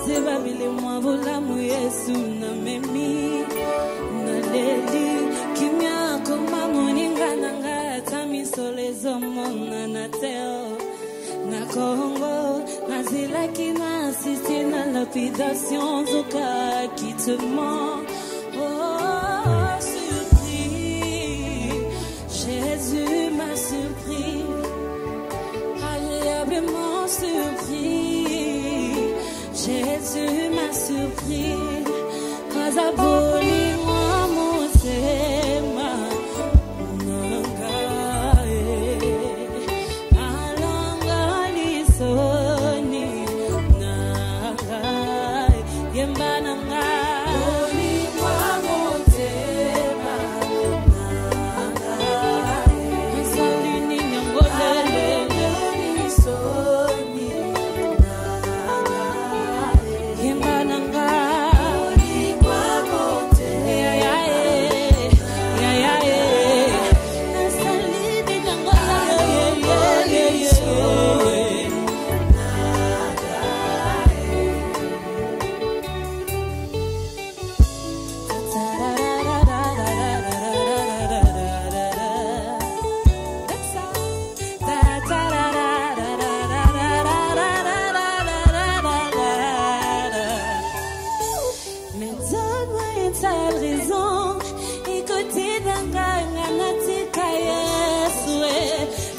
Seba bile mwa bula mu Yesu na memi na leli kimya koma moninga nanga tami solezo mona na teo na Congo na zila qui m'a assisté na lapidation zoka qui te ment. Oh surpris, Jésus m'a surpris, agréablement surpris. Jésus m'a surpris, pas aboli moi mon tema nangae, alanga lisoni nangae, yemba nangae, aboli moi mon tema nangae, salini nyangolele lisoni.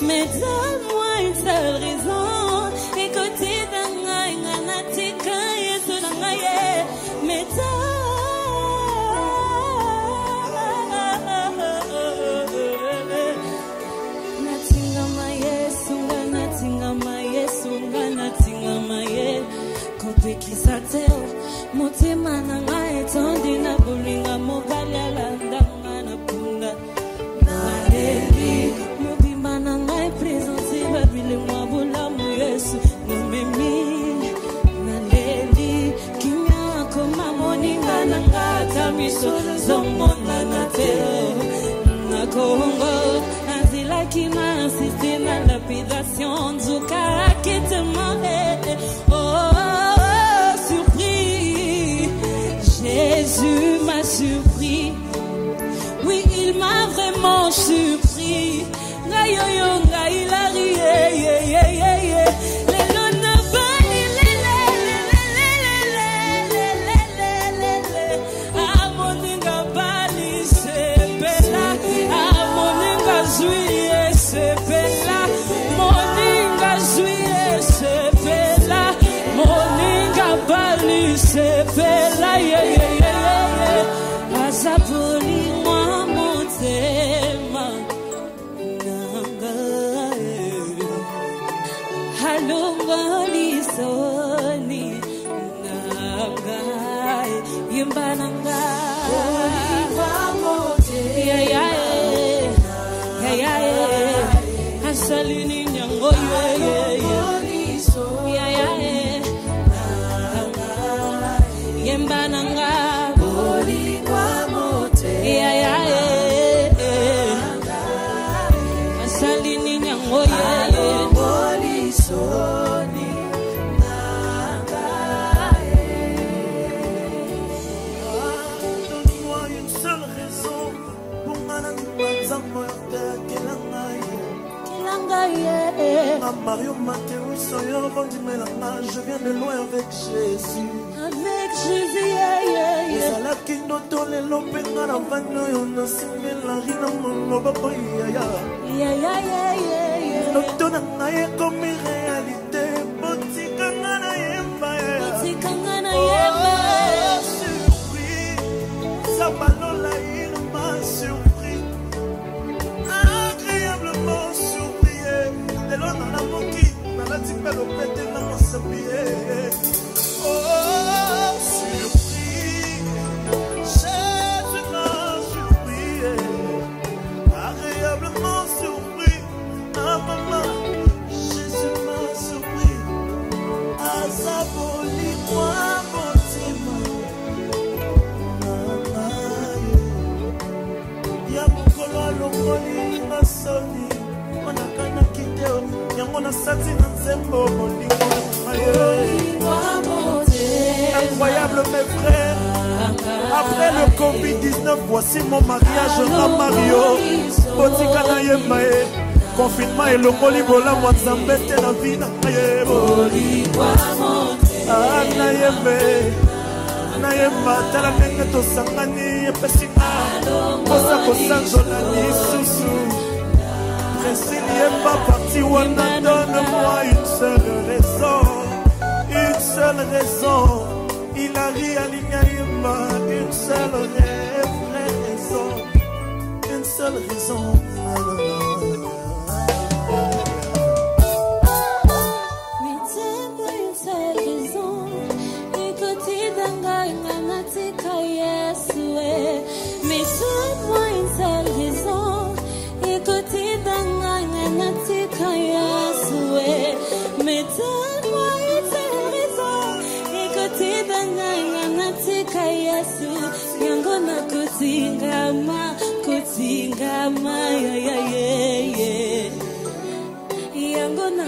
Mais donne-moi une seule raison. Écoutez d'angaï, nganatika yesu nangaye. Mais natinga ma yesu, natinga ma ye. Kope kisateo, motema nangaye tondi na bulinga mobali alanda ngana punda. Naleli. Nangai présence babile moi bola mu Yesu no memi na leli kimya koma moninga nanga tamiso zomona na tero na Congo na zila qui m'a assisté na lapidation zuka qui te mande. Oh surpris, Jésus m'a surpris, oui il m'a vraiment surpris. Yo yo nga ilari ye ye ye ye ye le lona bani le le le le le le le le le le amoninga bali sepela amoninga zuie sepela moninga zuie sepela moninga bali sepela ye ye ye ye asapoli moi motema. Lisoni nangai yemba nangai ya ya ya ya asalini nyango ye ya ya yemba nangai boli kwa mote ya ya asalini nyango ye boli so. Mario Mathéo Soyo Vandimelanga, je viens de loin avec Jésus. Avec Jésus, yeah, yeah, yeah. Ezala kindo tole lopenga na vano yo na singela rina mono baba ya ya. Yeah, yeah, yeah, yeah, yeah. Notona ngaye comme réalité, botika ngana yemba ya. Botika ngana yemba. Surpris, ça balola il m'a surpris. Agréablement surpris. De l'on a la moquille, dans la type de l'opété, dans mon sablier. Oh, surpris, Jésus m'a surpris, agréablement surpris. Ah, maman, Jésus m'a surpris. Azaboli, moi, mon tima. Y'a mon colo à l'ongoli, ma soni. Yango na sati na nzembo molingo ayo. incroyable mes frères. Après le Covid-19, voici mon mariage na Mario. Botika na yemae. Confinement et le molibola mwanzambe te na vina yebo. Na yeme. Na yema tala nenge to sangani epesina. Kosa kosanzola ni susu. Précile yemba parti wana donne-moi une seule raison. Une seule raison. Il a ri à l'Ignayema. Une seule vraie raison. Une seule raison. Kutingama yangona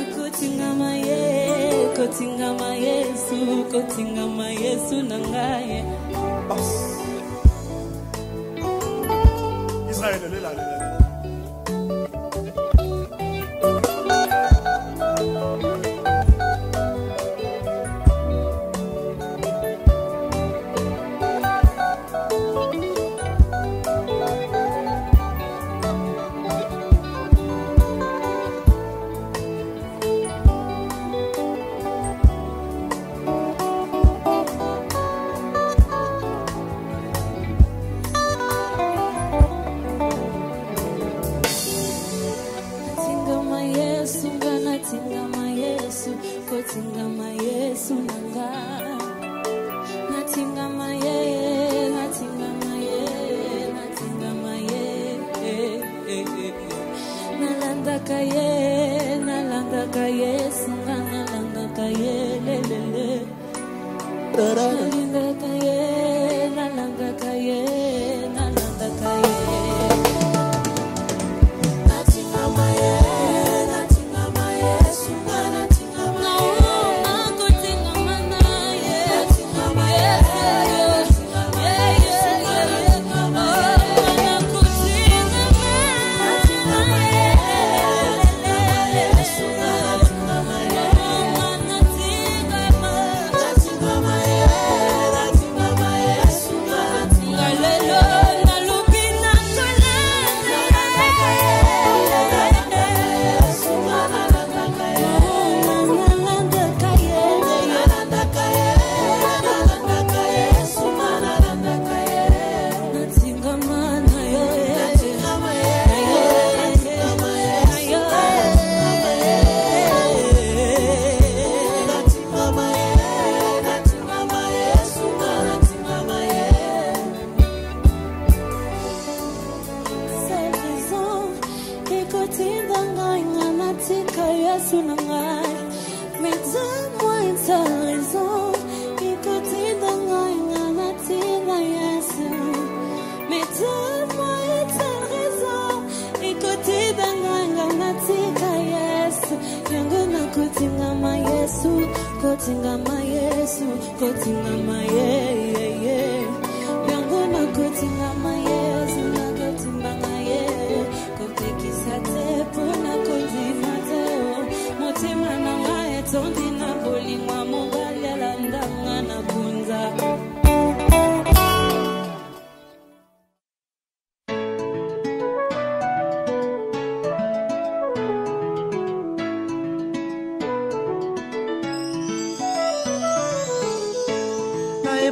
kutingama Yesu nangaye Israël est là.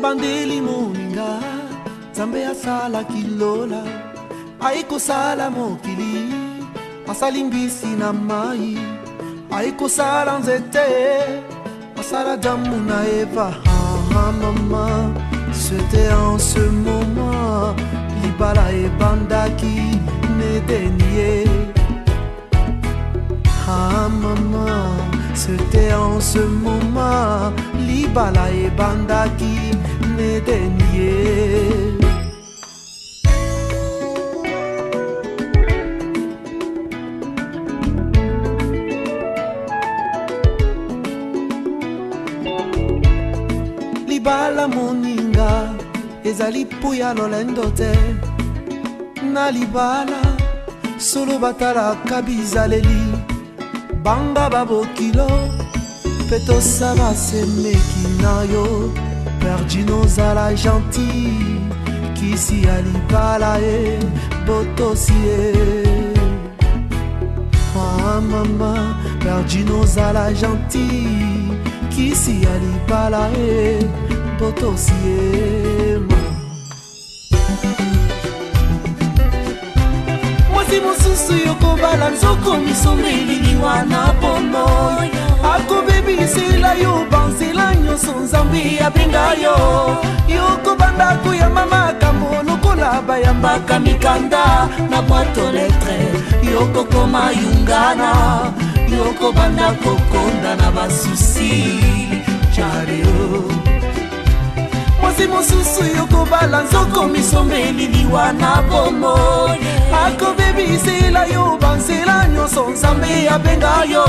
Bandeli moninga Zambe asala kilola Aiko sala mokili Asali mbisi na mai Aiko sala nzete Asala damu na Eva Maman C'était en ce moment Libala e bandaki Ne dénié Maman C'était en ce moment Libala e bandaki ne dénié. libala moninga ezali puya lolendo te na libala solo batalaka bizaleli banga babokilo mpe tosala semeki na yo perdi nozala gentil kisi ya libala e botosi e ah mama perdi nozala gentil kisi ya libala e botosi e mwasi mosusu yokobala nzoko misombeli wana pono akobebisela yo banzela nyonso nzambe abenga yo yokobanda koyamba makambo lokola bayambaka mikanda na bwato letre yokokoma yungana yokobanda kokonda na basusi jareo mwasi mosusu yokobala nzoko misombeli liwana bomo akobebisela yo banzela nyonso nzambe abenga yo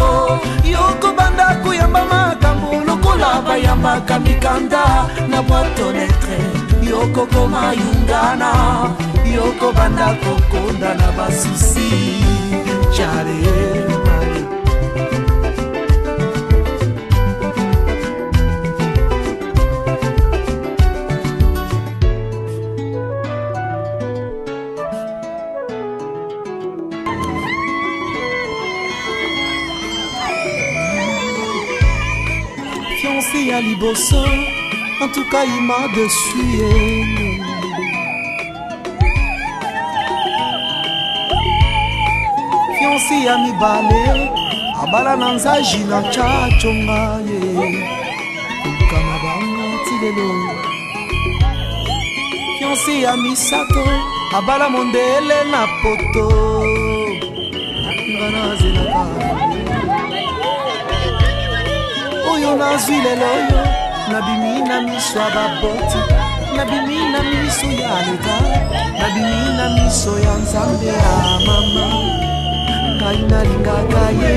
yokobanda koyamba makambo lokola bayambaka mikanda na bwato letre yokokoma yungana yokobanda kokonda na basusi jareo fiancé à Liboso, en tout cas il m'a dessus. Fiancé à Mibale, abala nanzaji na chachonga ye, kukana banga tilelo. Fiancé à Misato, abala mondele na poto, ngana zelaka. Oyo nazwi lelo yo nabimi na miso ya baboti nabimi na miso ya leta nabimi na miso ya nzambe ya mama ngai nalingaka ye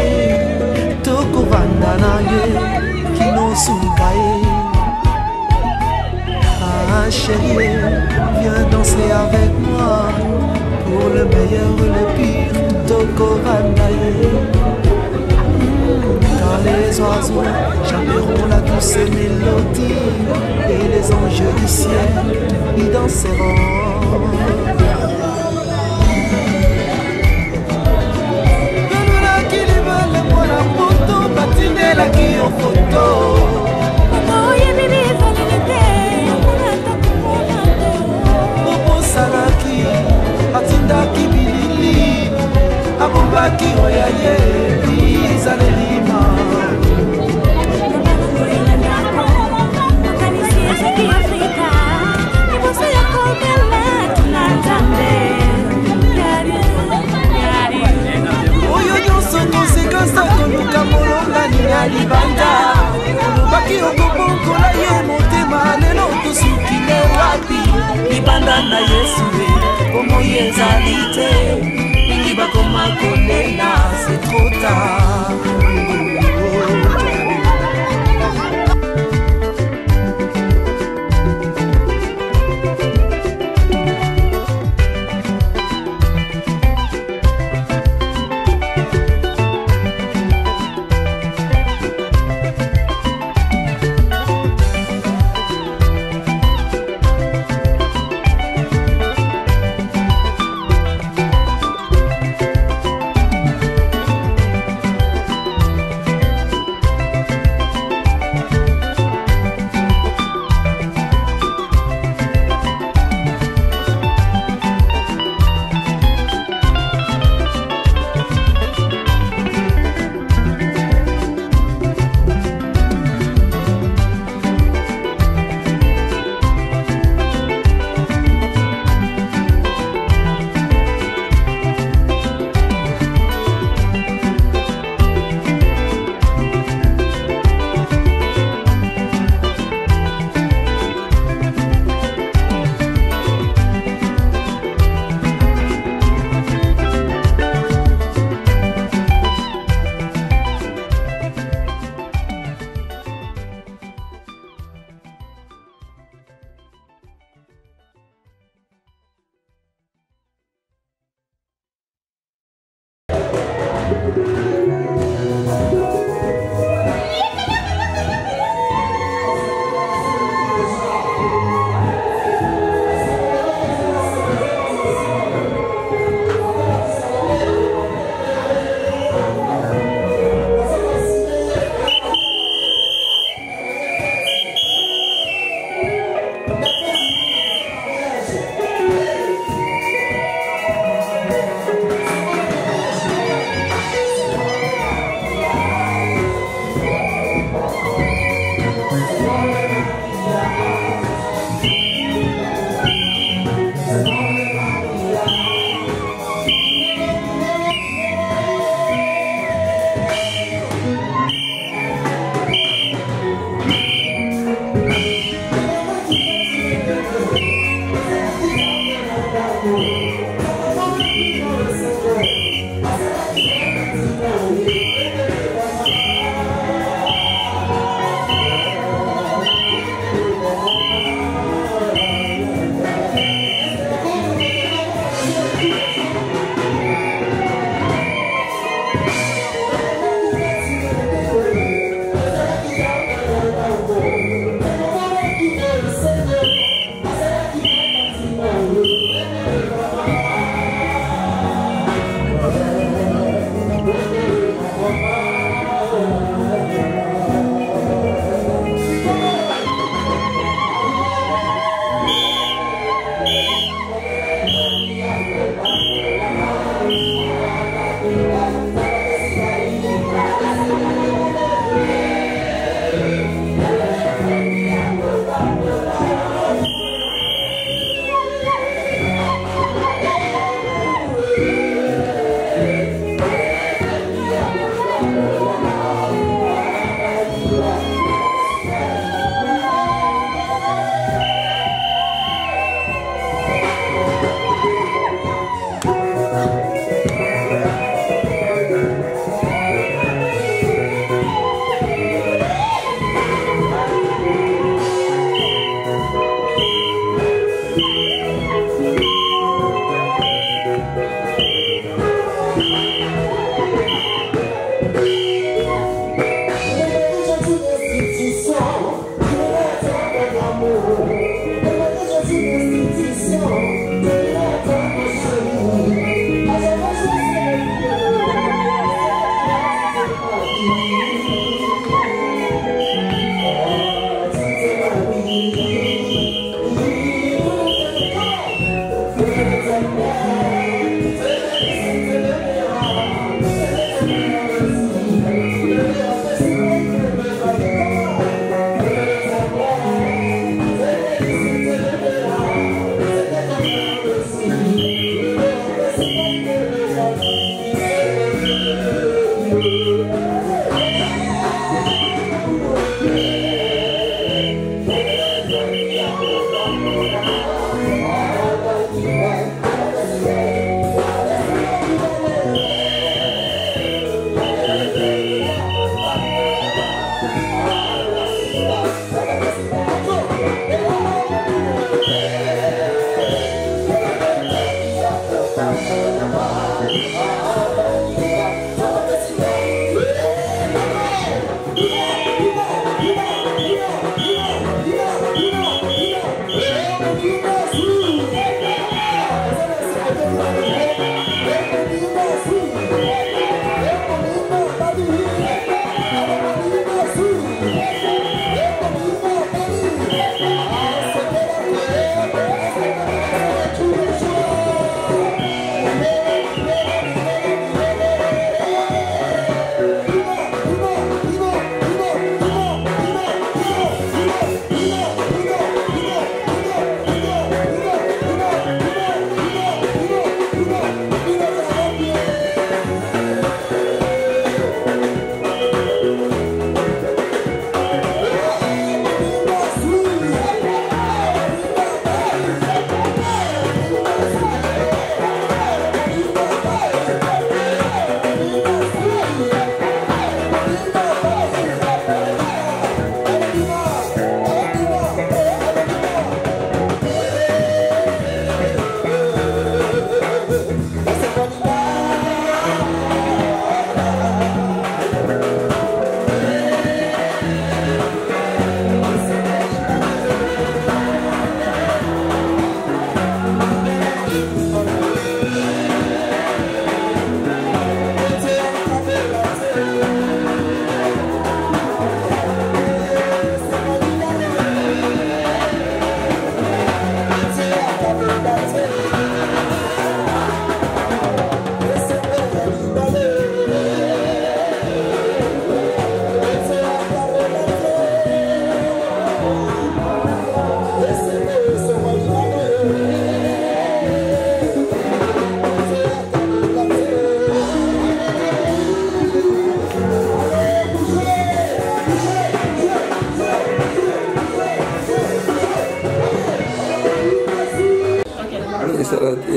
tokovanda na ye kinosuka ye ah chérie viens danser avec moi pour le meilleur ou le pire tokovanda ye Quand les oiseaux chanteront la douce mélodie et les anges du ciel y danseront. Donne-la qui les veut, le moi la photo, patinez-la qui en photo. Bobo Salaki, Atindaki Bilili, Abombaki Oyaye, Izalelima. Oyo nyonso konsekansa koluka molonga niya libanda olobaki okobongola ye motema lelo tosukile wapi libanda na yesu e bomoi ezali te mingi bakoma kolela c'est trop tard.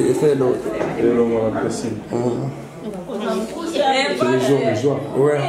Et fais l'autre. Et le moment apprécié. C'est les jours de joie. Ouais.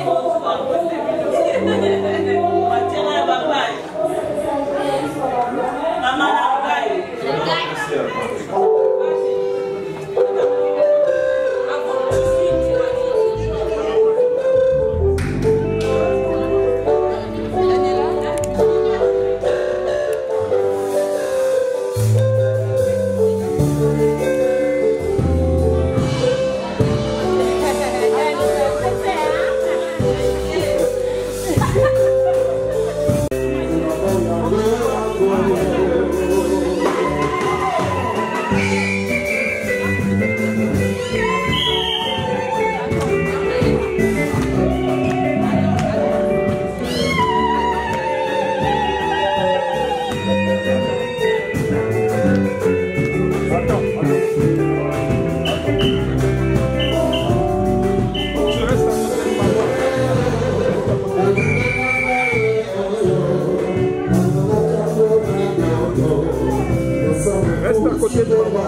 Reste à côté de moi.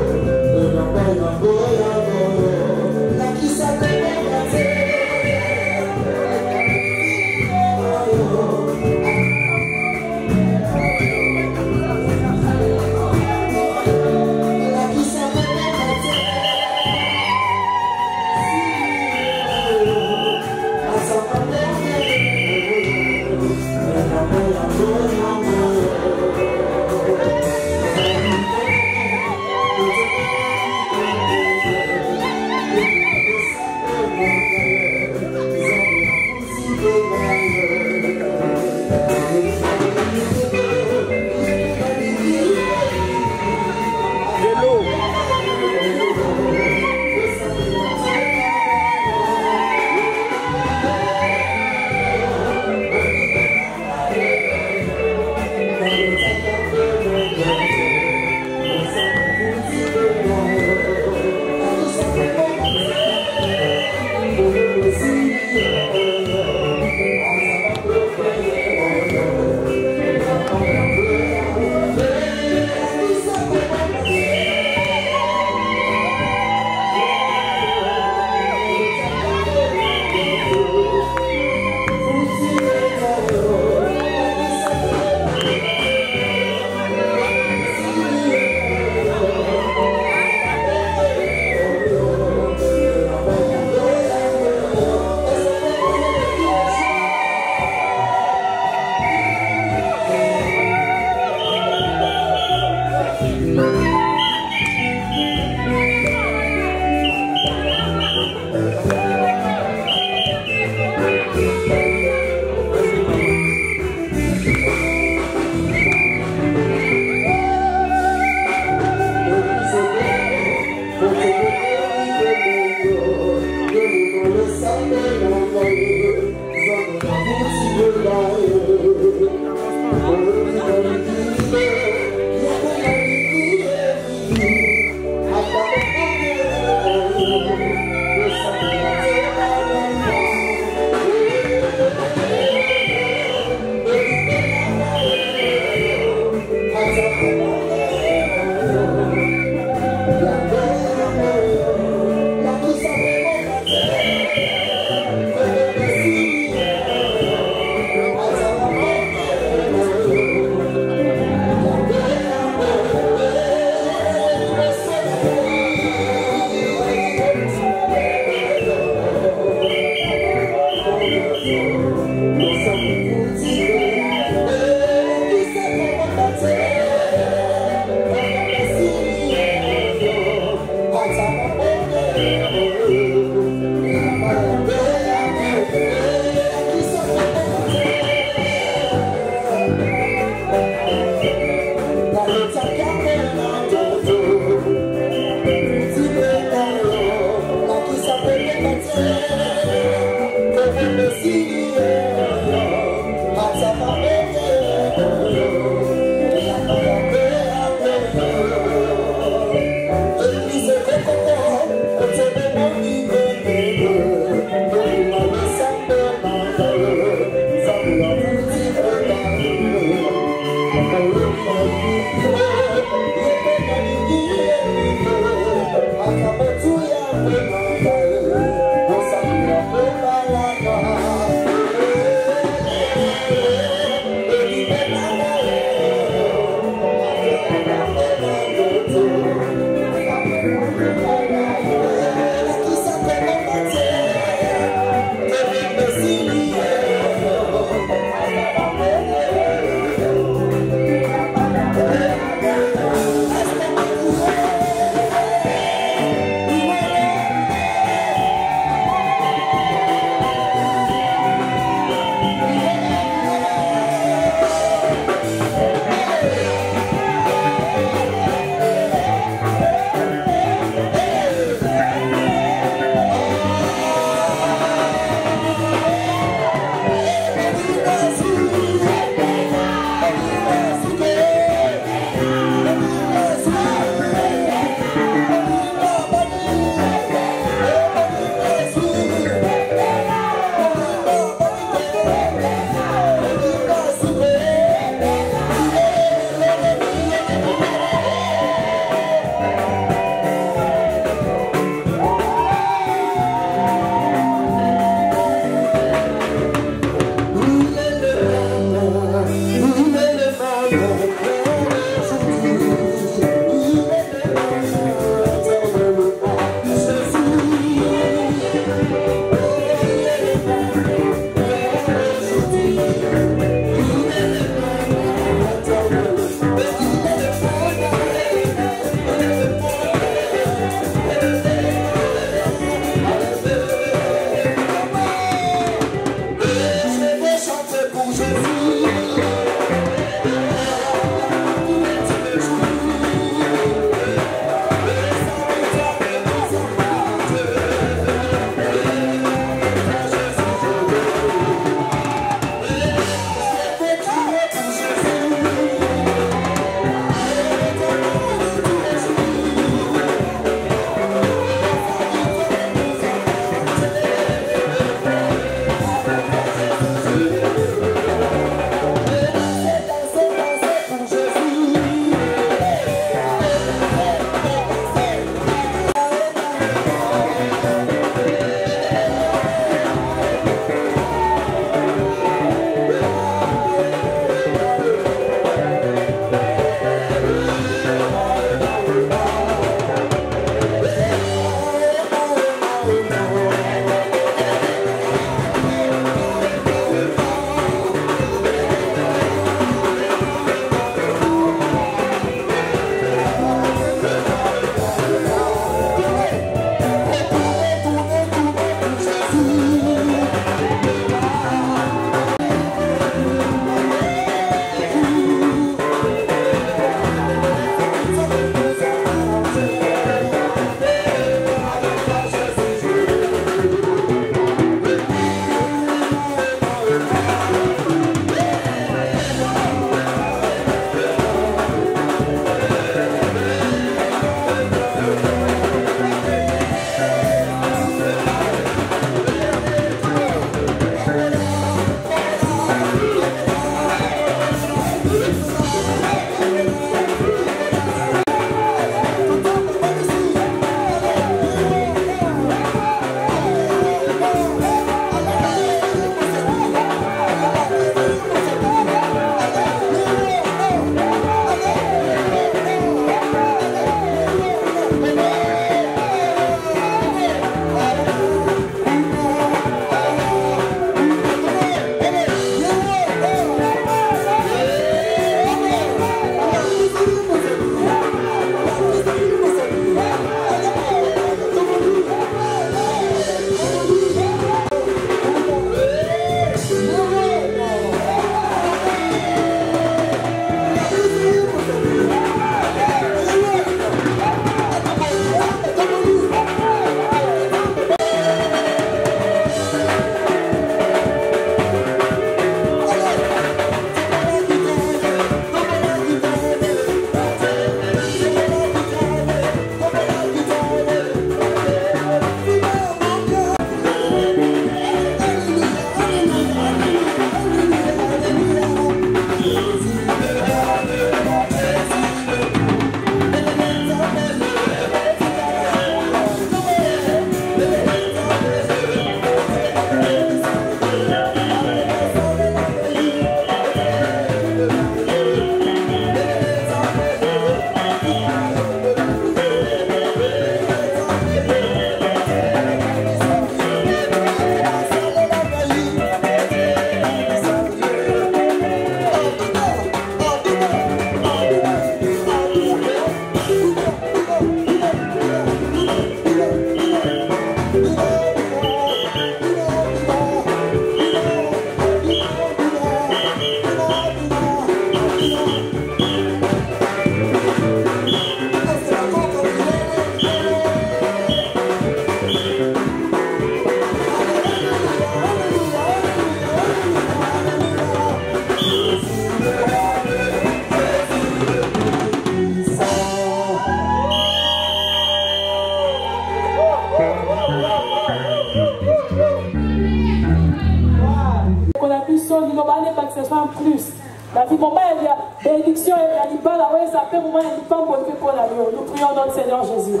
l'Ilobane, parce que ce soit un plus. La vie, moment, il y a bénédiction, il y a l'Ibala, ouais, ça fait moment, il y a l'Ibala, pour la vie. Nous prions notre Seigneur Jésus.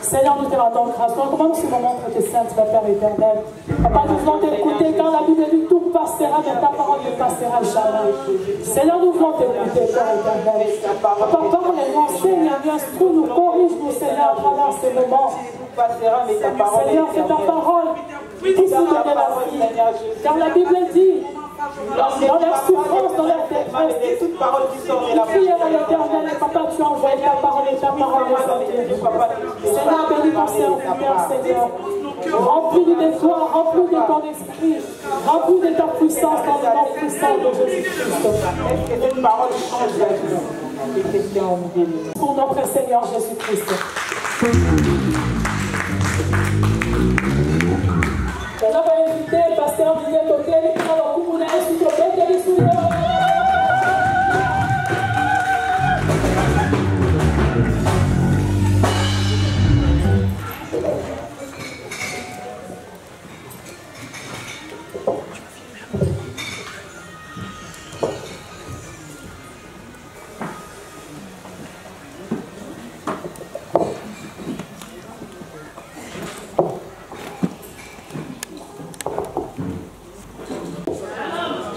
Seigneur, nous te rendons grâce. Nous recommandons ce moment pour tes saints, Père éternel. Papa, nous voulons t'écouter quand la Bible dit tout passera, mais ta parole ne passera jamais. Seigneur, nous voulons t'écouter, Père éternel. Papa, parle-nous, enseigne, instruis-nous, corrige-nous, Seigneur, à travers ces moments. Seigneur, c'est ta parole qui nous donne la vie. Car la Bible dit, dans leur souffrance, dans leur détresse, toute parole qui sort de la bouche. Prière à l'éternel, et papa, tu as envoyé ta parole et ta parole est sortie. Seigneur, bénis ton serviteur, Seigneur. Remplis-nous de toi, remplis de ton esprit, remplis de ta puissance dans le nom puissant de Jésus-Christ. Est-ce que cette parole change la vie? Pour notre Seigneur Jésus-Christ. On va inviter le pasteur Didier Tokel qui va leur couper sur le bête et les souliers.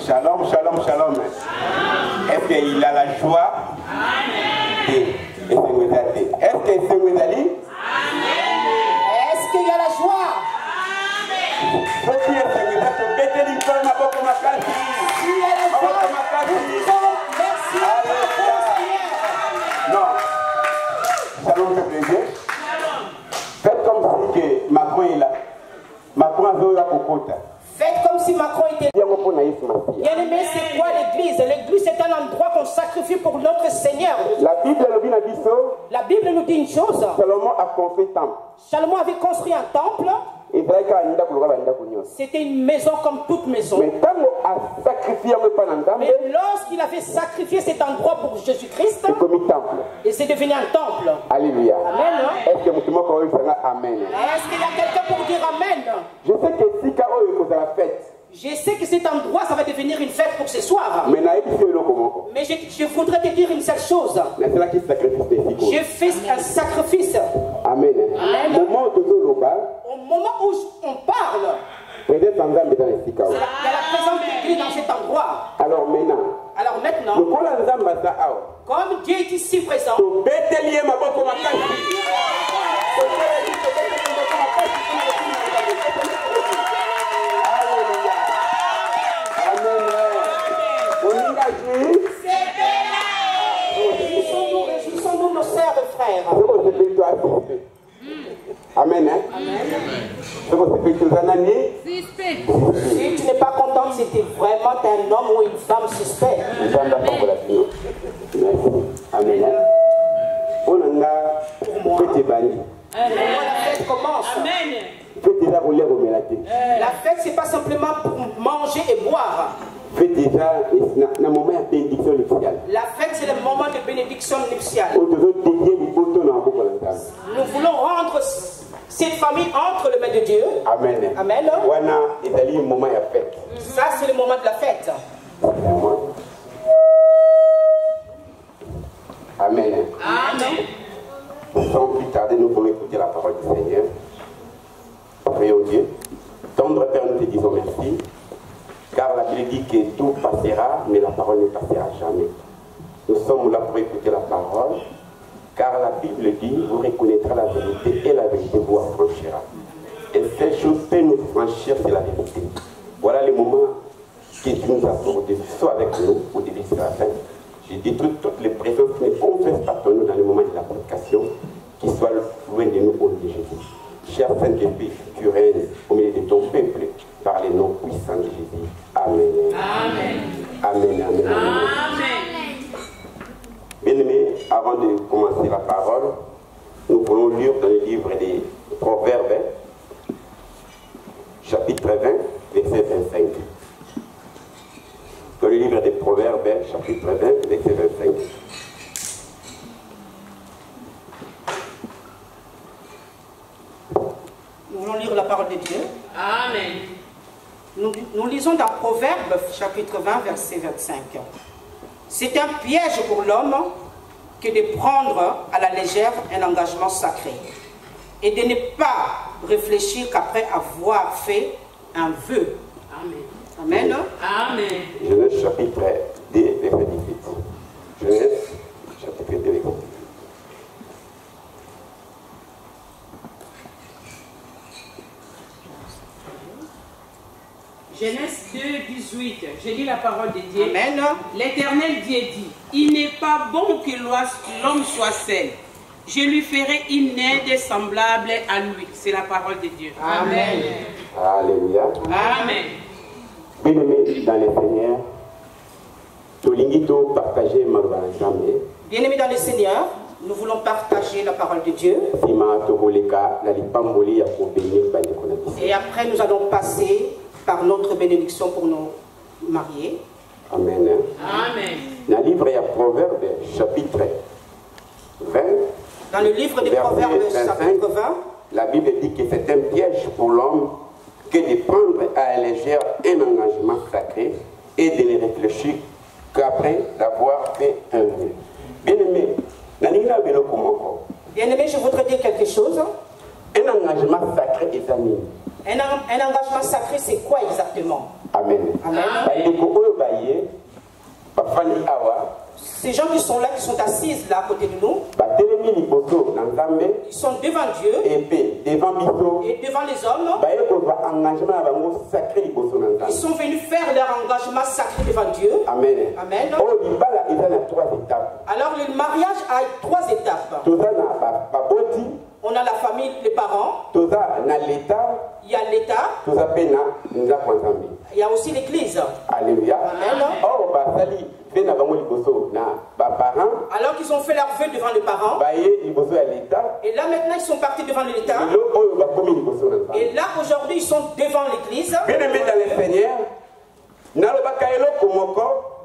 Shalom, shalom, shalom. Est-ce qu'il a la joie? Est-ce que c'est vous allez? Est-ce qu'il y a la joie? Non. Shalom, c'est plaisir. Faites comme si que Macron est là. Macron a vu la cocotte. Faites comme si Macron était là. Bien-aimé, c'est quoi l'église? L'église est un endroit qu'on sacrifie pour notre Seigneur. La Bible nous dit une chose. Salomon a construit un temple. Salomon avait construit un temple. C'était une maison comme toute maison. Mais lorsqu'il avait sacrifié cet endroit pour Jésus-Christ, et c'est devenu un temple. Alléluia. Amen. Est-ce qu'il y a quelqu'un pour dire Amen? Je sais que si Caro est à la fête, je sais que cet endroit, ça va devenir une fête pour ce soir. Mais je voudrais te dire une seule chose. J'ai fait un sacrifice. Amen. Amen. Au moment où on parle, il y a la présence de Dieu dans cet endroit. Alors maintenant, comme Dieu est ici présent, réjouissons-nous, nos sœurs et frères. Amen. Si tu n'es pas content, c'était vraiment un homme ou une femme suspect. Amen. La fête commence. La fête, c'est pas simplement pour manger et boire. La fête, c'est le moment de bénédiction nuptiale. Nous voulons rendre cette famille entre les mains de Dieu. Amen. Amen. Ça, c'est le moment de la fête. Amen. Amen. Sans plus tarder, nous allons écouter la parole du Seigneur. Prions Dieu. Tendre Père, nous te disons merci. Car la Bible dit que tout passera, mais la parole ne passera jamais. Nous sommes là pour écouter la parole. Car la Bible dit, vous reconnaîtrez la vérité et la vérité vous affranchira. Et cette chose peut nous franchir, c'est la vérité. Voilà le moment que tu nous as accordé. Sois avec nous au début de la fin. Je détruis toutes les présences qui ne confessent pas ton nom dans le moment de la prédication, qui soient loin de nous au nom de Jésus. Cher Saint-Esprit, tu règnes au milieu de ton peuple par les noms puissants de Jésus. Amen. Amen. Amen. Amen. Amen. Bien-aimés, avant de commencer la parole, nous voulons lire dans le livre des Proverbes, chapitre 20, verset 25. Dans le livre des Proverbes, chapitre 20, verset 25. Nous voulons lire la parole de Dieu. Amen. Nous lisons dans Proverbes, chapitre 20, verset 25. C'est un piège pour l'homme que de prendre à la légère un engagement sacré et de ne pas réfléchir qu'après avoir fait un vœu. Amen. Amen. Amen. Genèse chapitre 2, verset 18. Genèse chapitre 2, verset 18. Genèse 2, 18. Je lis la parole de Dieu. Amen. L'Éternel Dieu dit, il n'est pas bon que l'homme soit seul. Je lui ferai une aide semblable à lui. C'est la parole de Dieu. Amen. Alléluia. Amen. Bien-aimés dans le Seigneur, bien-aimés dans le Seigneur, nous voulons partager la parole de Dieu. Et après, nous allons passer par notre bénédiction pour nos mariés. Amen. Amen. Dans le livre de Proverbes, chapitre 20, dans le livre des Proverbes, chapitre 20, la Bible dit que c'est un piège pour l'homme que de prendre à la légère un engagement sacré et de ne réfléchir qu'après avoir fait un vœu. Bien-aimé, je voudrais dire quelque chose. Un engagement sacré est ami. Un engagement sacré, c'est quoi exactement? Amen. Amen. Ces gens qui sont là, qui sont assis là à côté de nous, ils sont devant Dieu et devant les hommes. Ils sont venus faire leur engagement sacré devant Dieu. Amen. Amen. Alors le mariage a 3 étapes. On a la famille, les parents. Il y a l'État. Il y a aussi l'Église. Alléluia. Amen. Alors qu'ils ont fait leur vœu devant les parents. Et là maintenant ils sont partis devant l'État. Et là aujourd'hui ils sont devant l'Église. Bien-aimés dans le Seigneur,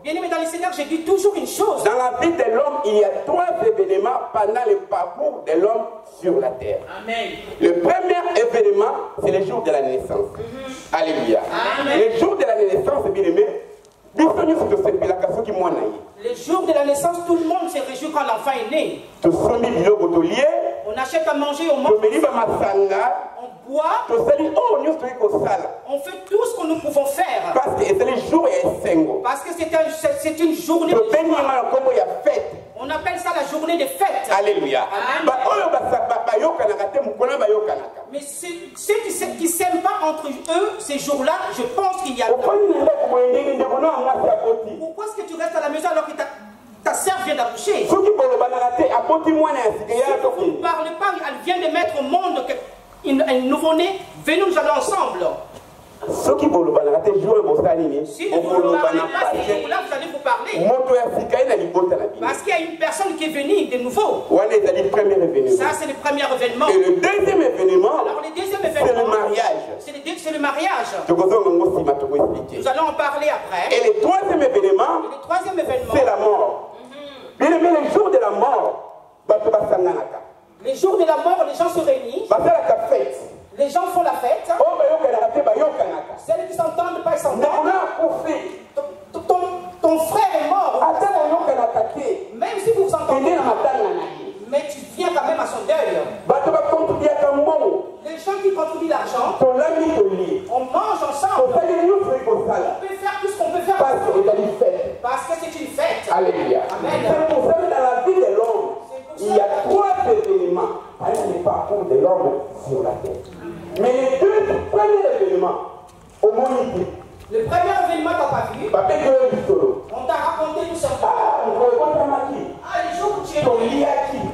bien-aimés dans le Seigneur, j'ai dit toujours une chose. Dans la vie de l'homme, il y a 3 événements pendant le parcours de l'homme sur la terre. Amen. Le premier événement, c'est le jour de la naissance. Alléluia. Amen. Le jour de la naissance, bien-aimés, le jour de la naissance, tout le monde se réjouit quand l'enfant est né. On achète à manger, on mange, on boit, on fait tout ce que nous pouvons faire. Parce que c'est une journée de joie. On appelle ça la journée de fête. Alléluia. Mais ceux qui ne s'aiment pas entre eux, ces jours-là, je pense qu'il y a... Pourquoi est-ce que tu restes à la maison alors que ta sœur vient d'accoucher? Si vous ne parlez pas, elle vient de mettre au monde un nouveau-né. Venez, nous allons ensemble. Si vous ne parlez pas, ces jours-là, vous allez vous parler. Parce qu'il y a une personne qui est venue de nouveau. Ça, c'est le premier événement. Et le deuxième événement, alors, le deuxième événement, c'est le mariage. C'est le mariage. Nous allons en parler après. Et le troisième événement, c'est la mort. Bien aimé, le jour de la mort, les jours de la mort, les gens se réunissent. Les gens font la fête. Celles qui s'entendent pas, ils s'entendent. Ton frère est mort. Même si vous vous entendez, mais tu viens quand même à son deuil. Les gens qui contribuent l'argent, on mange ensemble. On peut faire tout ce qu'on peut faire. Parce que c'est une fête. Alléluia. Amen. Dans la vie de l'homme, il y a 3 événements pendant le parcours de l'homme sur la terre. Mais les 2 premiers événements, au moins le premier événement, tu n'as pas vu. On t'a raconté tout ça. Les jours où tu es né,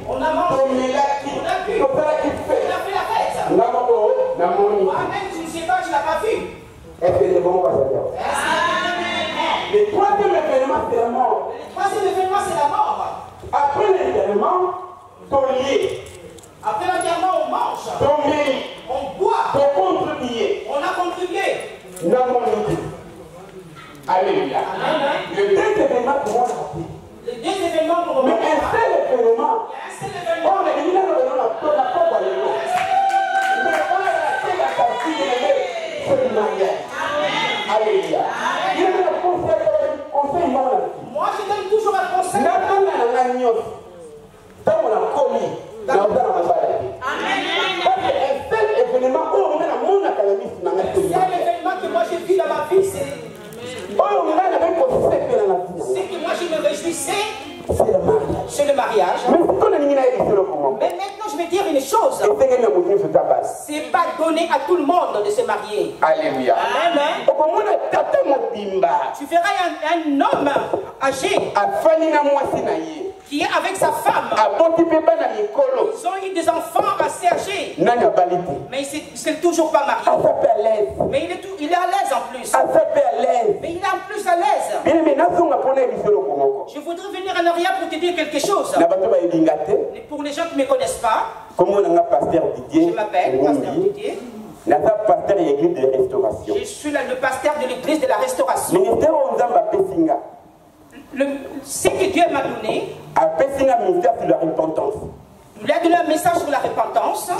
on a mangé, on a bu, on a fait la fête. Toi-même, tu ne sais pas, tu ne l'as pas vu. Est-ce que c'est bon ou le 3e événement, c'est la mort. Le 3e événement, c'est la mort. Après l'enterrement, après l'enterrement, on mange. On boit. On a contribué. Alléluia. Le 2 événements pour moi. Les 2 événements pour moi. Mais un seul événement. Il y a un seul événement. On est venu c'est le mariage. mariage. Mais maintenant, je vais dire une chose. C'est pas donné à tout le monde de se marier. Alléluia. Amen. Tu verras un homme âgé qui est avec sa femme. Ils ont eu des enfants assez âgés. Mais il ne s'est toujours pas marié. Mais il est à l'aise en plus. Mais il est en plus à l'aise. Je voudrais venir en arrière pour te dire quelque chose. Pour les gens qui ne me connaissent pas, je m'appelle Pasteur Didier. Je suis le pasteur de l'église de la restauration. Ce que Dieu m'a donné, il a donné un message sur la repentance.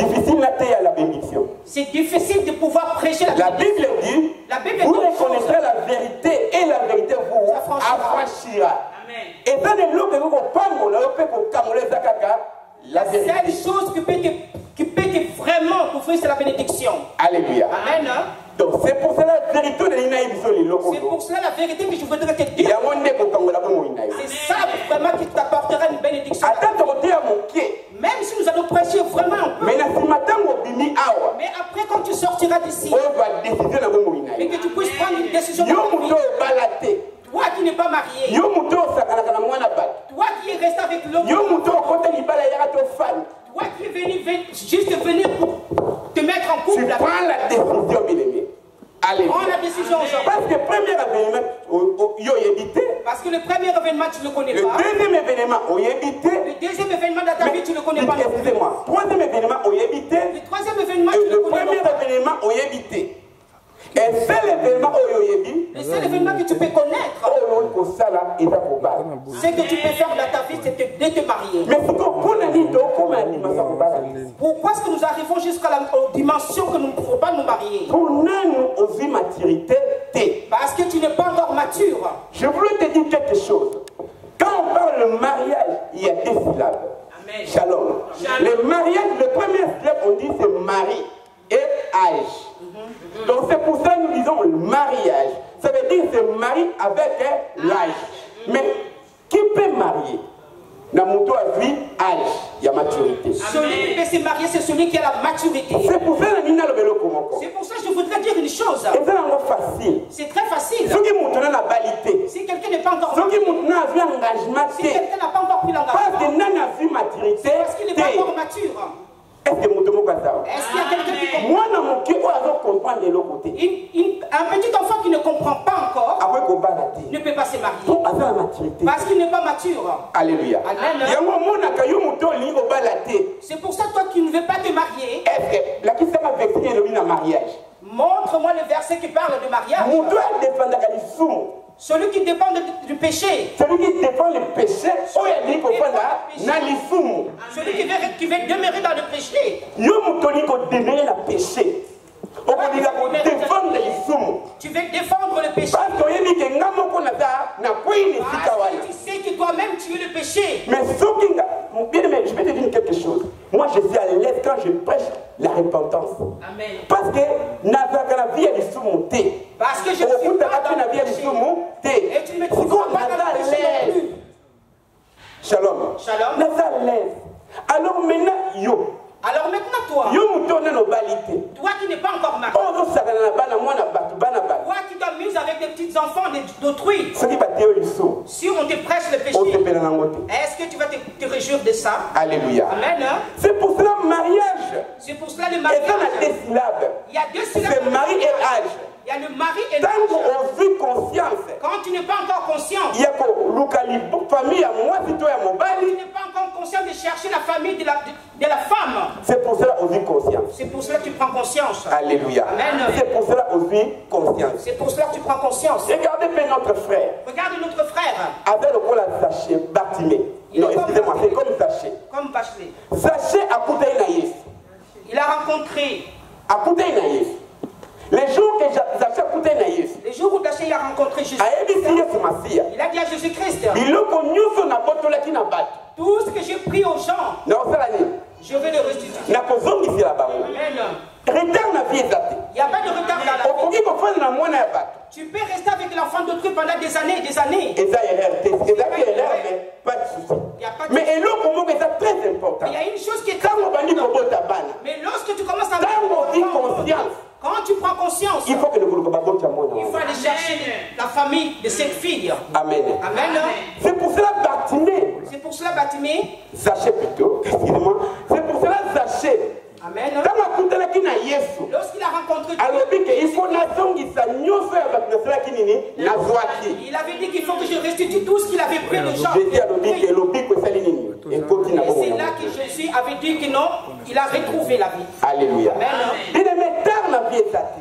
C'est difficile de pouvoir prêcher la Bible. La Bible dit, vous reconnaîtrez la vérité et la vérité vous affranchira. Et dans les lots que vous la seule chose qui peut vraiment t'offrir, c'est la bénédiction. Alléluia. Amen. Donc c'est pour cela la vérité c'est pour cela la vérité que je voudrais te dire. C'est ça vraiment qui t'apportera une bénédiction. Même si nous allons prêcher vraiment un peu. Mais après quand tu sortiras d'ici, et que tu puisses prendre une décision. Toi qui n'es pas marié. Toi qui es resté avec l'homme. Toi qui es venu juste venir pour te mettre en couple. Tu prends la décision, bien-aimé. Allez. Prends la décision aujourd'hui. Parce que le premier événement, parce que le premier événement, tu ne le connais pas. Le deuxième événement, le deuxième événement de ta vie, tu ne le connais pas. Excusez-moi. Troisième événement, le troisième événement, tu ne le connais pas. Le premier événement, et c'est l'événement le seul événement que tu peux connaître, c'est que tu peux faire dans ta vie, c'est de te marier. Mais pourquoi est-ce que nous arrivons jusqu'à la dimension que nous ne pouvons pas nous marier? Parce que tu n'es pas encore mature. Je voulais te dire quelque chose. Quand on parle de mariage, il y a deux syllabes. Amen. Shalom. Le mariage, le premier syllabe, on dit c'est mari et âge. Donc c'est pour ça que nous disons le mariage. Ça veut dire c'est mari avec l'âge. Mais qui peut marier? Dans mon toit à vie, âge, il y a maturité. Celui qui peut se marier, c'est celui qui a la maturité. C'est pour ça que je voudrais dire une chose. C'est très facile. Si quelqu'un n'est pas encore marié, si quelqu'un n'a pas encore pris l'engagement, parce qu'il n'est pas encore mature. Est-ce qu'il y a quelqu'un qui comprend? Un petit enfant qui ne comprend pas encore ne peut pas se marier parce qu'il n'est pas mature. Alléluia. C'est pour ça que toi qui ne veux pas te marier, montre-moi le verset qui parle de mariage. Celui qui dépend du péché. Celui qui défend le péché, celui qui veut demeurer dans le péché. Tu veux défendre le péché. Parce que tu sais que toi-même tu es le péché. Mais je vais te dire quelque chose. Moi je suis à l'aise quand je prêche la repentance. Amen. Parce que la vie est sous mon thé. Parce que je suis pas dans le péché. Et tu ne me trouves pas dans le péché non plus. Shalom. Alors maintenant, alors maintenant toi, toi qui n'es pas encore marié, toi qui t'amuses avec des petits enfants d'autrui, si on te prêche le péché, est-ce que tu vas te réjouir de ça? Alléluia. Amen. C'est pour cela le mariage. C'est pour cela le mariage. Il y a deux syllabes. C'est mari et âge. Il y a le mari et l'âge. Quand tu n'es pas encore conscient, tu n'es pas encore conscient de chercher la famille de la femme. C'est pour cela on vit conscience. C'est pour cela que tu prends conscience. Alléluia. Amen. C'est pour cela on vit conscience. C'est pour cela que tu prends conscience. Regardez bien notre frère. Regarde notre frère. Avec le rôle à Zaché, Bartimée. Non, excusez-moi, c'est comme Zaché. Comme Bachelet. Zaché a coupé Naïs. Il a rencontré. A coupé Naïs. Les jours que Zaché a coupé Naïs. Les jours où Zaché a rencontré Jésus. Il a dit à Jésus-Christ. Tout ce que j'ai pris aux gens, je vais le restituer. Amen. Il n'y a pas de retard dans la vie. okoki kofanda na mwana ya bato. Tu peux rester avec l'enfant d'autrui pendant des années et des années. Eza erreur te, ezaki erreur mais pas de souci. Mais eloko moko eza très important. Il y a une chose qui est très Ntango bandi kobota bana, mais lorsque tu commences à ntango ozwi conscience, quand tu prends conscience, il faut que le koluka babota mwana il faut wana. aller chercher la famille de cette fille. Amen. Amen. C'est pour cela Bartimée, C'est pour cela, Bartimée. Zaché plutôt, excusez-moi, c'est pour cela Zaché. Amen. Ntango akutanaki na Yesu, Lorsqu'il a rencontré alobi ke il faut nazongisa nyonso ya bato nasalaki nini nazwaki. il avait dit qu'il faut que je restitue tout ce qu'il avait pris de gens. Jésus alobi ke lobiko esali nini ekoti na Et bongo c'est na là moto. que Jésus avait dit que non, il a retrouvé la vie. Alléluia. Amen. Bien-aimé, tard na vie eza te.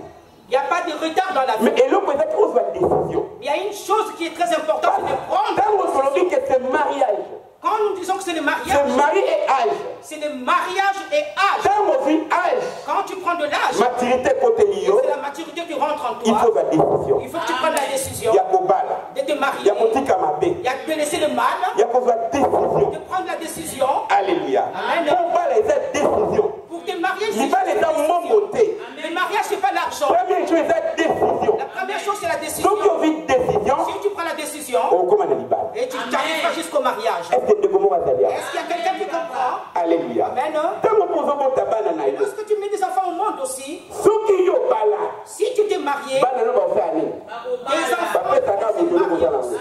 Il n'y a pas de retard dans la vie. Mais eloko ezaki ozwa décision. Il y a une chose qui est très importante, c'est de prendre. Ntango tolobi ke c'est mariage, Quand nous disons que c'est le c'est mariage, mari et âge. c'est le mariage et âge. Ntango ozwi âge, Quand tu prends de l'âge, maturité koteli yo, c'est la maturité qui rentre en il faut toi. la décision. Il faut que tu prennes la décision Ya kobala, de te ya marier. kotika mabe, Il y a de laisser le mal, ya kozwa décision. de prendre la décision. Alléluia. Amen. Kobala eza décision. Pour te marier, c'est Libala eza mbongo te. le mariage, c'est pas l'argent. Première chose eza décision. La première chose, c'est la décision. Soki ozwi décision, Si tu prends la décision okokoma na libala. et tu n'arrives pas jusqu'au mariage, Est-ce que ndeko moko azali awa? est-ce qu'il y a quelqu'un qui comprend? Alléluia. Amen. Ntango kozobota bana na yo, Lorsque tu mets des enfants au monde aussi, soki yo bala, si tu t'es marié, bana no bakosala nini? des enfants, Bapesaka mokolo kozala ngo.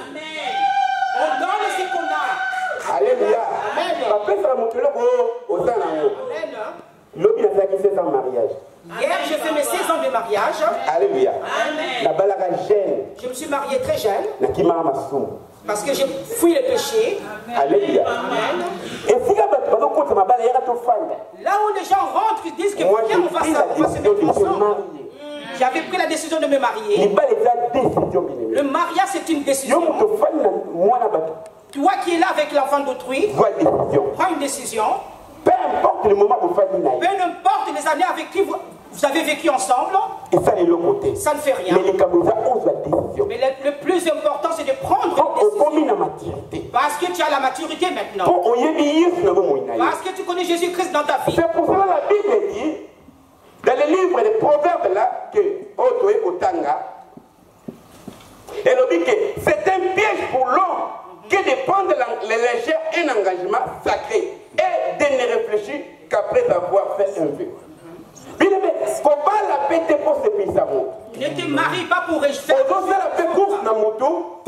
on donne ce qu'on a. Alléluia. Amen. Bapesaka mokolo kozala ngo. Amen. Lobi nazalaki 16 ans mariage. Hier, j'ai fait mes 16 ans de mariage. Alléluia. Nabalaka jeune, Je me suis marié très jeune nakimaka masumu. parce que j'ai fui le péché. Alléluia. Esika bato bazokota mabala yaka tofanda. Là où les gens rentrent, ils disent que Moi viens, j'ai on va pris la se décision mettre de se ensemble. marier. J'avais pris la décision de me marier. Libala eza décision bien-aimé. Le mariage, c'est une Yo décision. moto fanda mwana bato. Toi qui es là avec l'enfant d'autrui, Zwa décision. prends une décision. Peu importe le moment où fandi na Peu ye. importe les années avec qui vous avez vécu ensemble, Esala eloko te. ça ne fait rien. Mais likambo eza ozwa décision. Mais le plus important, c'est de prendre Po une décision. okomi na maturité. Parce que tu as la maturité maintenant. Po oyebi Yesu na bomoi na yo. Parce que tu connais Jésus-Christ dans ta vie. C'est pour cela la Bible dit, dans le livre des Proverbes là, que Otoe Otanga, elle dit que c'est un piège pour l'homme que de prendre les légers un engagement sacré et de ne réfléchir qu'après avoir fait un vœu. Bien aimé, comment la paix pour se payer sa montre? Ne te marie pas pour faire. Aujourd'hui, la paix course dans moto,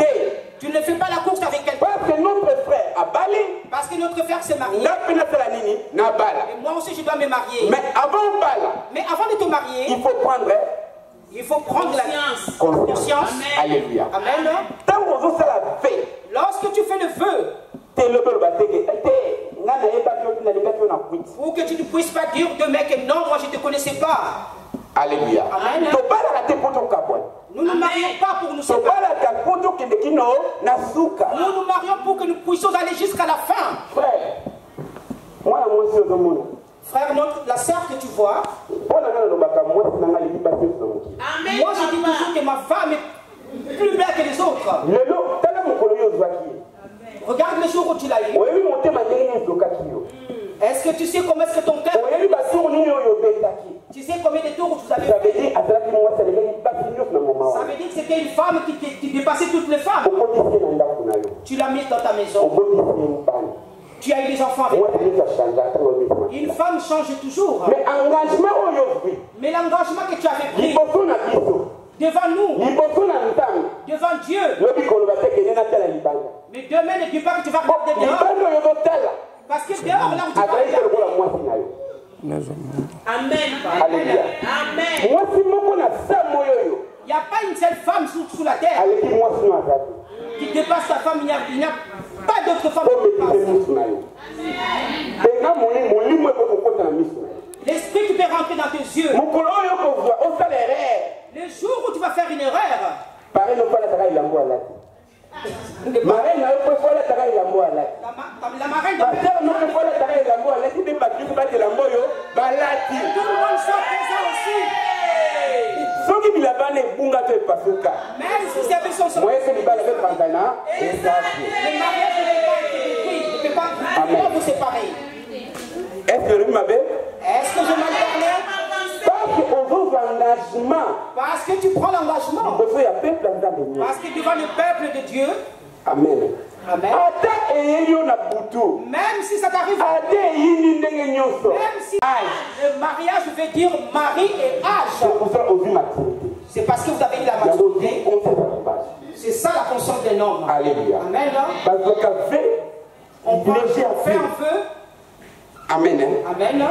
Tu ne fais pas la course avec quelqu'un. parce que notre frère a Bali, Parce que notre frère s'est marié. n'a pas la nini, n'a bala. Et moi aussi, je dois me marier. Mais avant Bala, Mais avant de te marier, il faut prendre il faut prendre la conscience. Alléluia. Amen. Tant qu'on veut la paix, Lorsque tu fais le vœu, pour pour que tu ne puisses pas dire de mec, non, moi je ne te connaissais pas. Alléluia. Amen. Nous ne nous marions pas pour nous séparer. Nous nous marions pour que nous puissions aller jusqu'à la fin. Frère, la sœur que tu vois, moi je dis toujours que ma femme est plus belle que les autres. Regarde le jour où tu l'as eu. Est-ce que tu sais comment est-ce que ton cœur... Tu sais combien de tours tu avais fait? Ça veut dire que c'était une femme qui dépassait toutes les femmes. Tu l'as mise dans ta maison. Tu as eu des enfants avec elle. Une femme change toujours. Mais l'engagement que tu avais pris devant nous, devant Dieu, mais demain ne dis pas que tu vas regarder dehors. Parce que dehors, là où tu vas regarder. Amen. Alléluia. Amen. Il n'y a pas une seule femme sous la terre qui dépasse ta femme. Il n'y a pas d'autre femme qui dépasse. L'esprit qui peut rentrer dans tes yeux. Le jour où tu vas faire une erreur, la marraine tout le monde sort présent aussi. Même si c'est avec son sang, le mariage ne peut pas être détruit. Ne peut pas vous séparer. Est-ce que Est-ce que je m'en parlais? engagement. Parce que tu prends l'engagement. Parce que devant le peuple de Dieu. Amen. Amen. Même si ça t'arrive. Même si le mariage veut dire mari et âge. C'est parce que vous avez eu la maturité. C'est ça la conscience d'un homme. Alléluia. Amen. On fait un feu. Amen. Amen.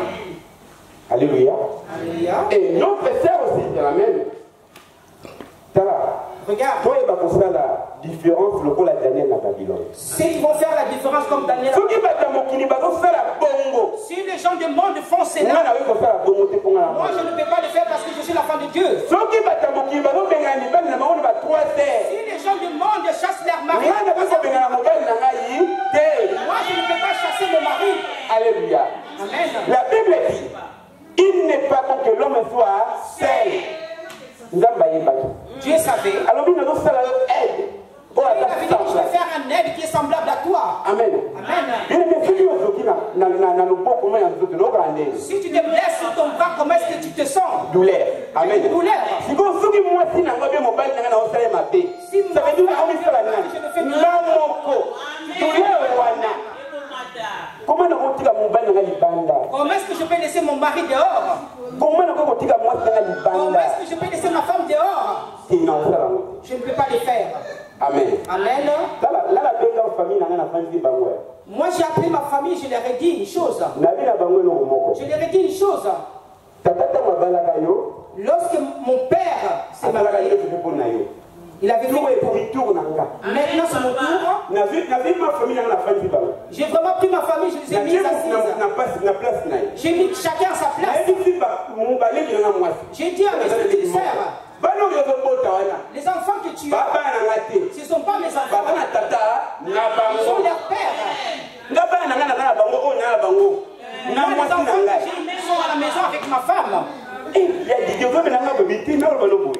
Alléluia. Alléluia. Et notre sœur aussi, c'est la même. Regarde. Toi, il va faire la différence le rôle de Daniel à Babylone. S'ils vont faire la différence comme Daniel. Si les gens du monde font cela, moi je ne peux pas le faire parce que je suis la femme de Dieu. Si les gens du monde chassent leur mari, moi je ne peux pas chasser mon mari. Alléluia. Amen. La Bible dit, il n'est pas bon que l'homme soit seul. Dieu savait. Alors, il a fait aide. Je vais faire un aide qui est semblable à toi. Amen. Amen. Si tu te blesses sur ton bras, comment est-ce que tu te sens? Douleur. Amen. Douleur. Si vous avez comment est-ce que je peux laisser mon mari dehors? Comment est-ce que je peux laisser ma femme dehors? Je ne peux pas le faire. Amen. Amen. Moi j'ai appelé ma famille, je leur ai dit une chose. Je leur ai dit une chose. Lorsque mon père s'est marié, il avait fait maintenant c'est mon tour. J'ai vraiment pris ma famille, je les ai mis assises. J'ai mis chacun à sa place. J'ai dit à mes petites sœurs, les enfants que tu as, ce ne sont pas mes enfants. Ils sont leurs pères. Moi, les enfants que j'ai sont à la maison avec ma femme.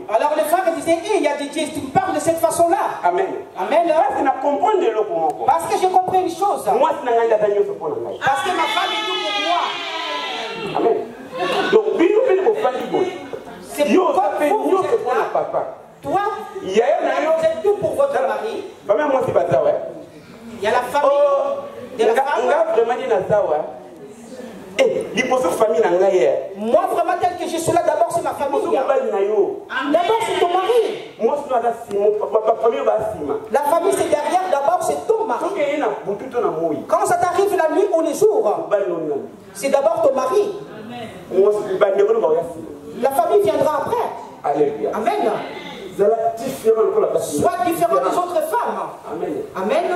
Alors les femmes disaient, il y a Didier, tu me parles de cette façon-là. Amen. Amen. Parce que j'ai compris une chose. Parce que ma femme est tout pour moi. Amen. Donc, c'est pour vous, vous êtes là. Toi, vous êtes tout pour votre mari. Il y a la famille de la femme. Moi vraiment tel que je suis là, d'abord c'est ma famille. D'abord c'est ton mari. La famille c'est derrière, d'abord c'est ton mari. Quand ça t'arrive la nuit ou le jour, c'est d'abord ton mari. La famille viendra après. Alléluia. Amen. Sois différent des autres femmes. Amen. Amen.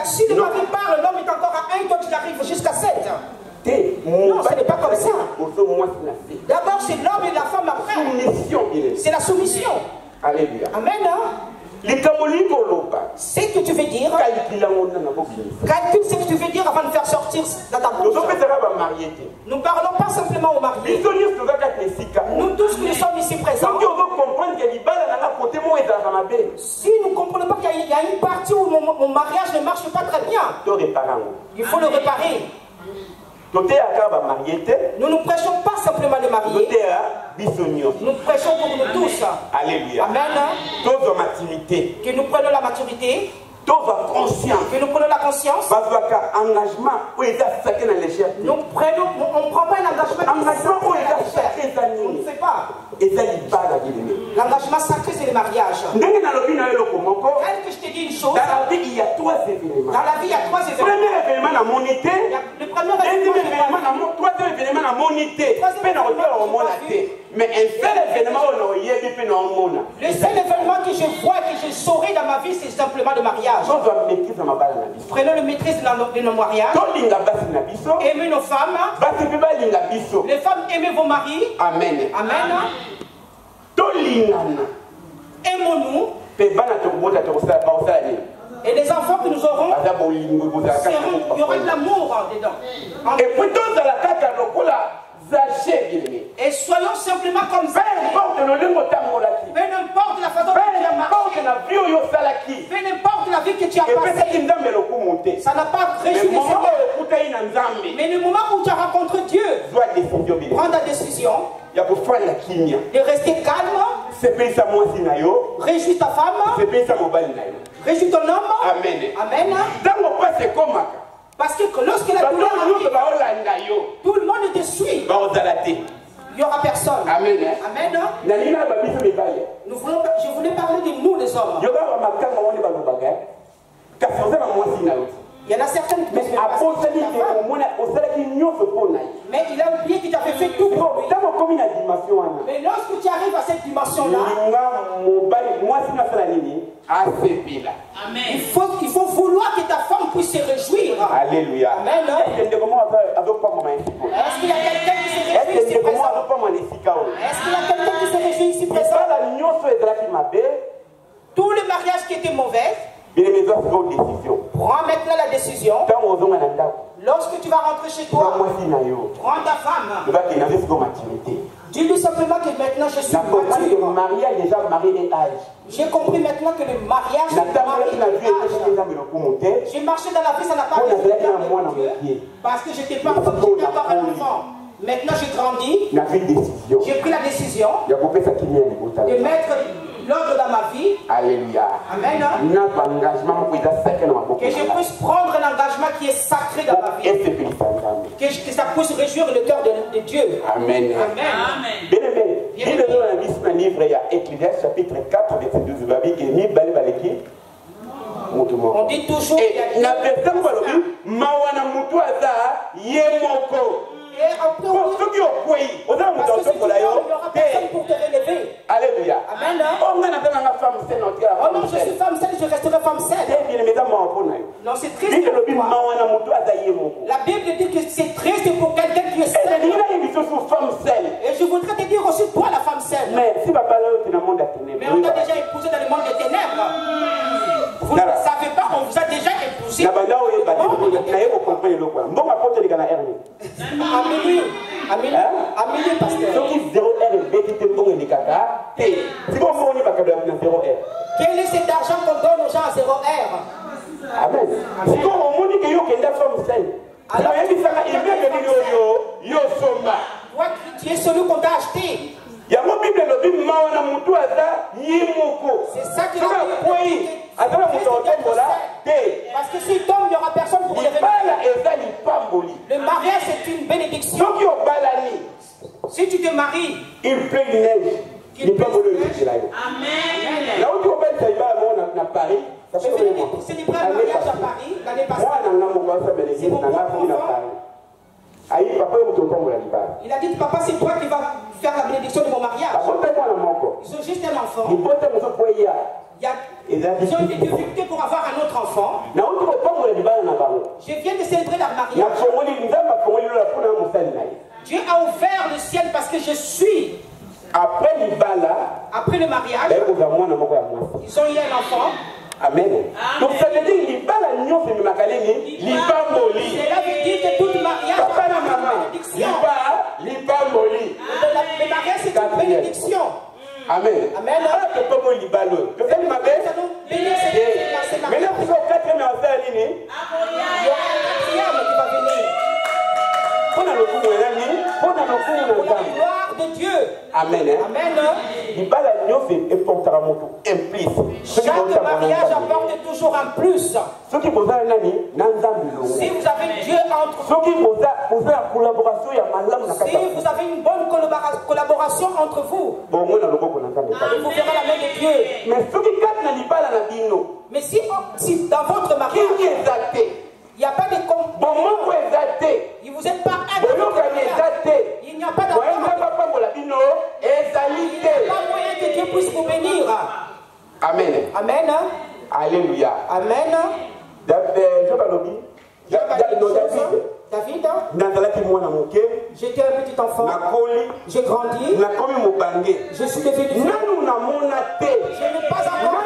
Si le mari parle, l'homme est encore à 1, toi tu arrives jusqu'à 7. Non, ce n'est pas comme ça. D'abord c'est l'homme et la femme après. C'est la soumission. Alléluia. Amen. C'est ce que tu veux dire. Calcule ce que tu veux dire avant de faire sortir dans ta bouche. Nous ne parlons pas simplement au mari. Nous tous nous sommes ici présents. Si nous ne comprenons pas qu'il y a une partie où mon mariage ne marche pas très bien, il faut le réparer. Nous ne prêchons pas simplement les mariés. Nous prêchons pour nous tous. Alléluia. Amen. Que nous prenions la maturité. Que nous prenons la conscience. On ne prend pas un engagement. On ne fait pas. L'engagement sacré, c'est le mariage. Tel que je te dis une chose. Dans la vie, il y a 3 événements. Le premier événement, la monité. Le mais un seul événement, le seul événement que je vois, que je saurai dans ma vie, c'est simplement le mariage. Prenons le maîtrise de nos mariages. Aimez nos femmes. Les femmes, aimez vos maris. Amen. Amen. Aimons-nous. Et les enfants que nous aurons, il y aura de l'amour dedans. Et soyons simplement comme ça. Peu importe la façon dont tu as marché. Peu importe la vie que tu as passée. Ça n'a pas réjoui. Mais le moment où tu as rencontré Dieu, prends ta décision de rester calme, réjouis ta femme, réjouis ton homme. Amen. Parce que lorsque la douleur arrive, tout le monde te suit. Il n'y aura personne. Amen. Amen. Je voulais parler de nous les hommes. Il y en a certaines qui mais il a oublié qu'il t'avait fait tout pour lui. Mais lorsque tu arrives à cette dimension-là, il faut vouloir que ta femme puisse se réjouir. Alléluia. Amen. Est-ce qu'il y a quelqu'un qui se réjouit ici présent? Est-ce qu'il y a quelqu'un qui se réjouit ici présent? Tout le mariage qui était mauvais, prends maintenant la décision. Lorsque tu vas rentrer chez toi, prends ta femme. Dis-lui simplement que maintenant je suis mature. J'ai compris maintenant que le mariage j'ai marché dans la vie, ça n'a pas été parce que je n'étais pas encore un enfant. Maintenant j'ai grandi, j'ai pris la décision de mettre l'ordre dans ma vie. Alléluia. Amen. Que je puisse prendre un engagement qui est sacré dans ma vie. Que ça puisse réjouir le cœur de Dieu. Amen. Amen. Bien aimé. Il est dans le livre, il y a Ecclésiaste chapitre 4, verset 12. On dit toujours. Et la personne et après, parce que si tu dors, il n'y aura personne pour te relever. Alléluia. Amen. Oh non, je suis femme seule, je resterai femme seule. Non, c'est triste pour toi. La Bible dit que c'est triste pour quelqu'un qui est seul. Et je voudrais te dire aussi toi, la femme seule. Mais on t'a déjà épousé dans le monde des ténèbres. Vous ne savez pas, on vous a déjà épousé. Amélie, pasteur. Quel est cet argent qu'on donne aux gens à 0 R? Amen. Tu es celui qu'on t'a acheté. C'est ça qui va parce que si tombe, il n'y aura personne pour les réveiller. Le mariage, c'est une bénédiction. Si tu te maries, il pleut une neige. Il peut voler. Amen. Là où tu vas à Paris, ça fait vraiment. J'ai célébré un mariage à Paris l'année passée. C'est mon propre enfant. Il a dit, papa, c'est toi qui vas faire la bénédiction de mon mariage. Ils ont juste un enfant. Ils ont des difficultés pour avoir un autre enfant. Je viens de célébrer leur mariage. Dieu a ouvert le ciel parce que je suis. Après le mariage, ils ont eu un enfant. Amen. Donc ça veut dire qu'il va la nuance de Makaleni, il va moli. Cela veut dire que tout mariage est une bénédiction. Le mariage c'est une bénédiction. Amen. Amen. Alors que pas moli balo. Le fait ma belle. Maintenant si au 4e affaire ligne. Il y aura un 4e qui va venir. Pour la gloire de Dieu. Amen. Amen. Il va la nuance et portera mon tout implice. Chaque mariage apporte toujours un plus. Si vous avez Dieu entre vous, si vous avez une bonne collaboration entre vous, vous verrez la main de Dieu. Mais si dans votre mariage, il n'y a pas de il vous êtes pas il n'y a pas d'accord. Il n'y a pas moyen que Dieu puisse vous bénir. Amen. Amen. Alléluia. Amen. David, j'étais un petit enfant, j'ai grandi, je suis devenu je n'ai pas encore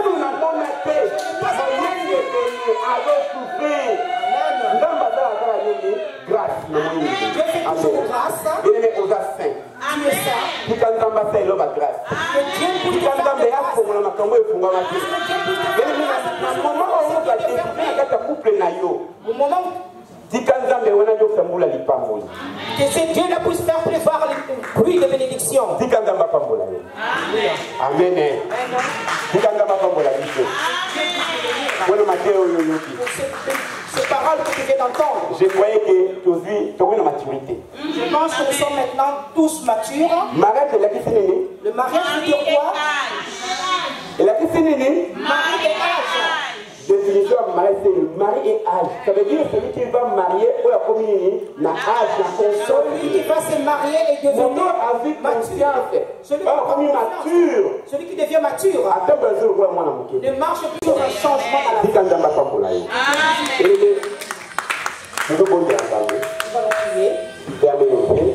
Dieu fait toujours grâce. Tu es saint. Que Dieu puisse te faire grâce. Au moment Que ce Dieu-là puisse faire pleuvoir les pluies de bénédiction. Amen. Ces paroles que tu viens d'entendre. Je croyais que tu as une maturité. Je pense que nous sommes maintenant tous matures. Le mariage veut dire quoi? Mari et âge. Définition de mariage, c'est le mari et âge. Ça veut dire celui qui va marier ou la communion n'a âge, n'a conscience. Celui qui va se marier et devenir mature. Celui qui devient mature. Ne marche plus sur un changement à la vie. Nous allons prier.